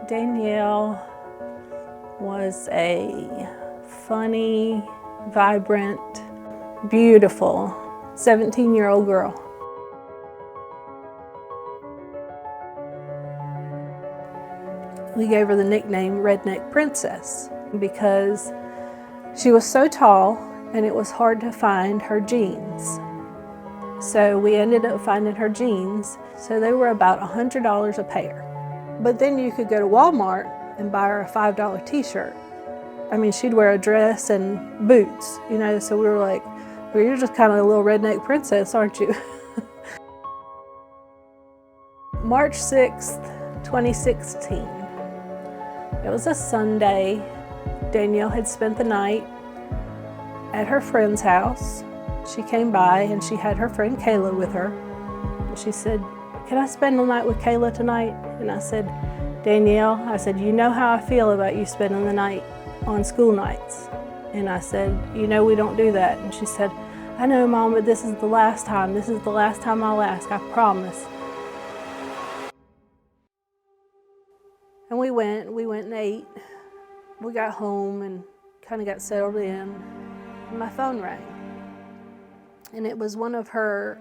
Danielle was a funny, vibrant, beautiful 17-year-old girl. We gave her the nickname Redneck Princess because she was so tall and it was hard to find her jeans. So we ended up finding her jeans. So they were about $100 a pair. But then you could go to Walmart and buy her a $5 t-shirt. I mean, she'd wear a dress and boots, you know, so we were like, well, you're just kind of a little redneck princess, aren't you? March 6th, 2016. It was a Sunday. Danielle had spent the night at her friend's house. She came by and she had her friend Kayla with her. And she said, can I spend the night with Kayla tonight? And I said, Danielle, I said, you know how I feel about you spending the night on school nights. And I said, you know we don't do that. And she said, I know, Mom, but this is the last time. This is the last time I'll ask, I promise. And we went and ate. We got home and kind of got settled in. And my phone rang. And it was one of her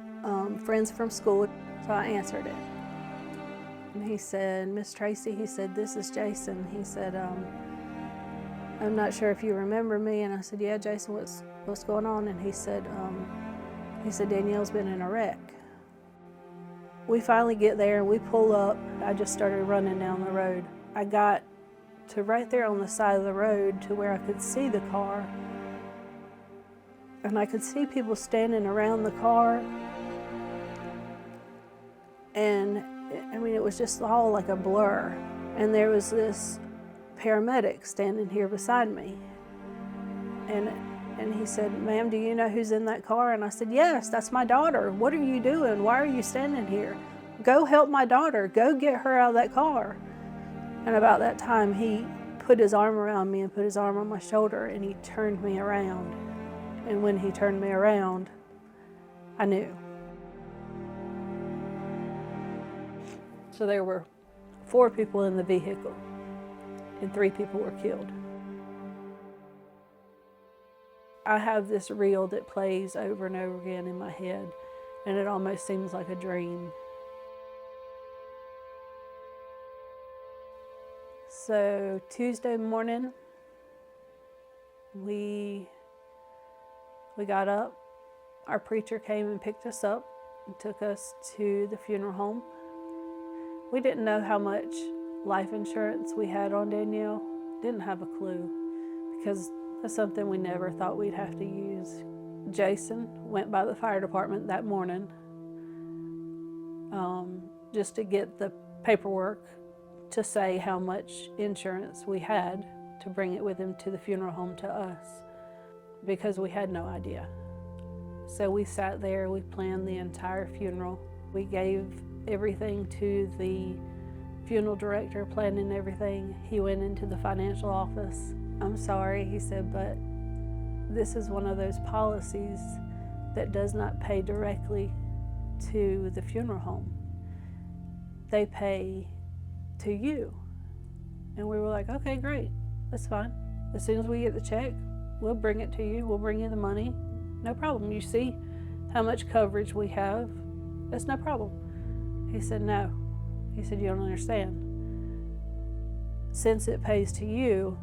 friends from school, so I answered it. And he said, Miss Tracy, he said, this is Jason. He said, I'm not sure if you remember me. And I said, yeah, Jason, what's going on? And he said, Danielle's been in a wreck. We finally get there and we pull up. I just started running down the road. I got to right there on the side of the road to where I could see the car. And I could see people standing around the car. And I mean, it was just all like a blur. And there was this paramedic standing here beside me. And he said, ma'am, do you know who's in that car? And I said, yes, that's my daughter. What are you doing? Why are you standing here? Go help my daughter. Go get her out of that car. And about that time, he put his arm around me and put his arm on my shoulder and he turned me around. And when he turned me around, I knew. So there were 4 people in the vehicle and 3 people were killed. I have this reel that plays over and over again in my head, and it almost seems like a dream. So Tuesday morning, we got up. Our preacher came and picked us up and took us to the funeral home. We didn't know how much life insurance we had on Danielle. Didn't have a clue because that's something we never thought we'd have to use. Jason went by the fire department that morning just to get the paperwork to say how much insurance we had to bring it with him to the funeral home to us because we had no idea. So we sat there, we planned the entire funeral. We gave everything to the funeral director, planning everything. He went into the financial office. I'm sorry, he said, but this is one of those policies that does not pay directly to the funeral home. They pay to you. And we were like, okay, great, that's fine. As soon as we get the check, we'll bring it to you, we'll bring you the money. No problem. You see how much coverage we have? That's no problem. He said, no. He said, you don't understand. Since it pays to you,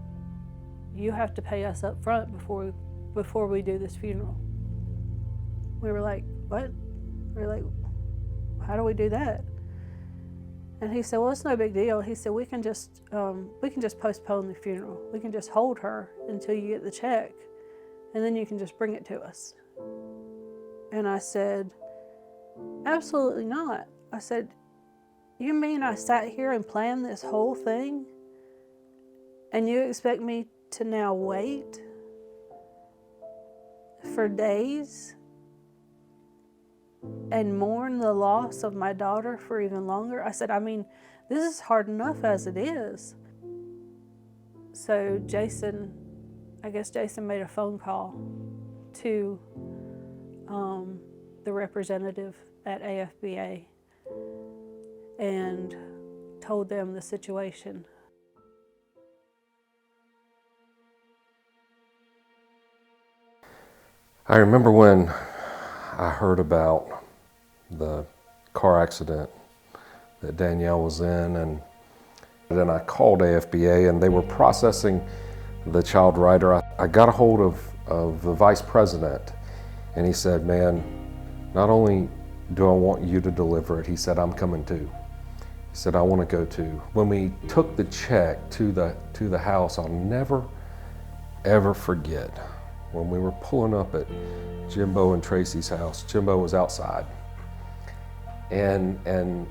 you have to pay us up front before we do this funeral. We were like, what? We were like, how do we do that? And he said, well, it's no big deal. He said, we can just postpone the funeral. We can just hold her until you get the check, and then you can just bring it to us. And I said, absolutely not. I said, you mean I sat here and planned this whole thing, and you expect me to now wait for days and mourn the loss of my daughter for even longer? I said, I mean, this is hard enough as it is. So I guess Jason made a phone call to the representative at AFBA and told them the situation. I remember when I heard about the car accident that Danielle was in, and then I called AFBA and they were processing the child rider. I got a hold of the vice president, and he said, man, not only do I want you to deliver it, he said, I'm coming too. He said, I want to go too. When we took the check to the house, I'll never, ever forget when we were pulling up at Jimbo and Tracy's house. Jimbo was outside, and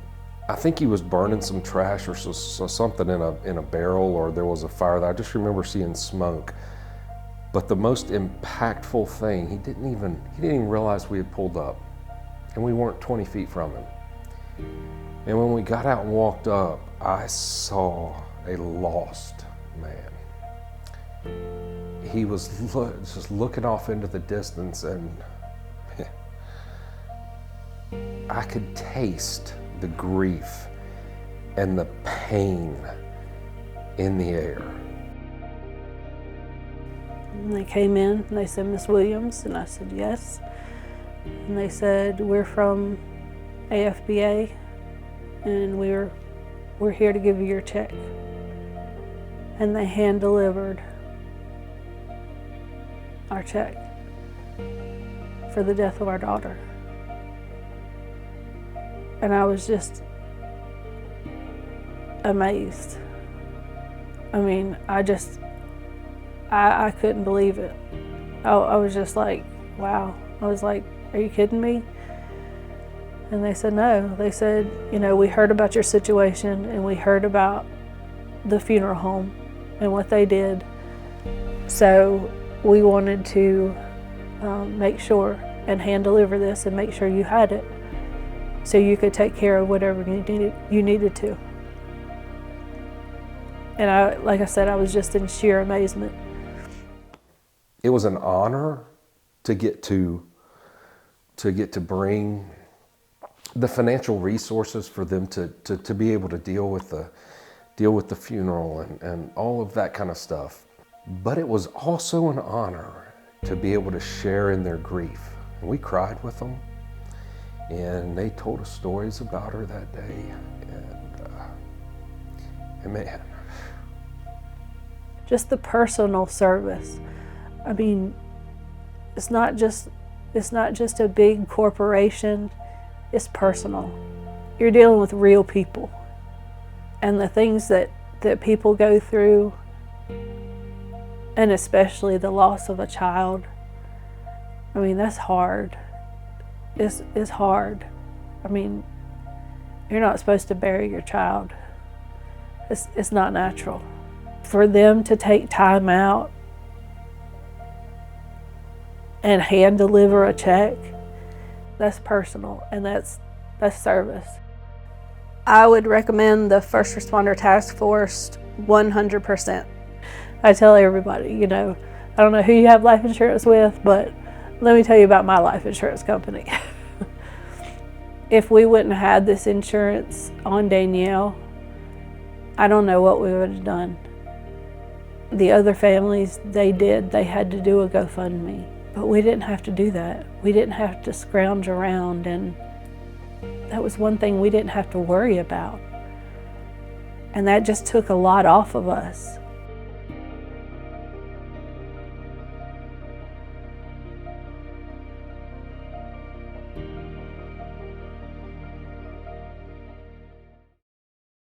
I think he was burning some trash or something in a barrel, or there was a fire there. I just remember seeing smoke. But the most impactful thing, he didn't even realize we had pulled up, and we weren't 20 feet from him. And when we got out and walked up, I saw a lost man. He was just looking off into the distance, and I could taste the grief and the pain in the air. And they came in and they said, Miss Williams, and I said, yes. And they said, we're from AFBA, and we're here to give you your check. And they hand delivered our check for the death of our daughter. And I was just amazed. I mean, I couldn't believe it. I was just like, wow. I was like, are you kidding me? And they said, no. They said, we heard about your situation, and we heard about the funeral home and what they did. So we wanted to make sure and hand deliver this and make sure you had it, so you could take care of whatever you needed to. And like I said, I was just in sheer amazement. It was an honor to get to bring the financial resources for them to be able to deal with the funeral and all of that kind of stuff. But it was also an honor to be able to share in their grief. And we cried with them, and they told us stories about her that day. And man, just the personal service. I mean, it's not just a big corporation, it's personal. You're dealing with real people, and the things that people go through, and especially the loss of a child. I mean, that's hard. It's hard. I mean, you're not supposed to bury your child. It's not natural. For them to take time out and hand deliver a check, that's personal, and that's service. I would recommend the First Responder Task Force 100%. I tell everybody, I don't know who you have life insurance with, but let me tell you about my life insurance company. If we wouldn't have had this insurance on Danielle, I don't know what we would have done. The other families, they had to do a GoFundMe. But we didn't have to do that. We didn't have to scrounge around, and that was one thing we didn't have to worry about. And that just took a lot off of us.